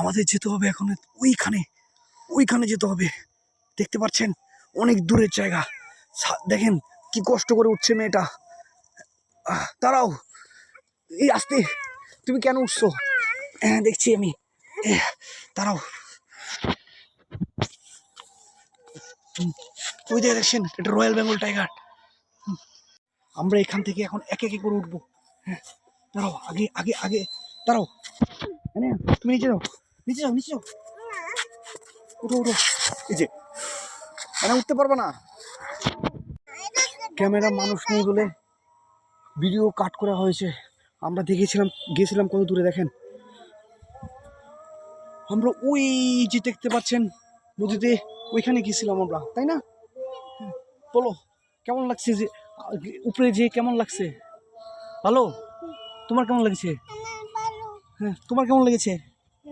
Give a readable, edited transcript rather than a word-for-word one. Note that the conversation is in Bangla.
আমাদের যেতে হবে এখন ওইখানে, ওইখানে যেতে হবে। দেখতে পাচ্ছেন অনেক দূরের জায়গা। দেখেন কি কষ্ট করে উঠছে মেয়েটা। দাঁড়াও, এই আসতে, তুমি কেন উঠছো? হ্যাঁ দেখছি আমি, দাঁড়াও। ওই দিকে দেখছেন, এটা রয়্যাল বেঙ্গল টাইগার। আমরা এখান থেকে এখন একে একে করে উঠবো। হ্যাঁ দাঁড়াও, আগে আগে আগে দাঁড়াও। তুমি নিচে যাও, নিচে যাও, নিচে যাও, উঠো উঠো। এই যে উঠতে পারবো না, ক্যামেরা মানুষ নেই বলে ভিডিও কাট করা হয়েছে। আমরা গেছিলাম কত দূরে দেখেন। আমরা ওই যে দেখতে পাচ্ছেন নদীতে, ওইখানে গেছিলাম আমরা, তাই না? বলো কেমন লাগছে, যে উপরে যে কেমন লাগছে? ভালো? তোমার কেমন লাগছে? হ্যাঁ তোমার কেমন লেগেছে?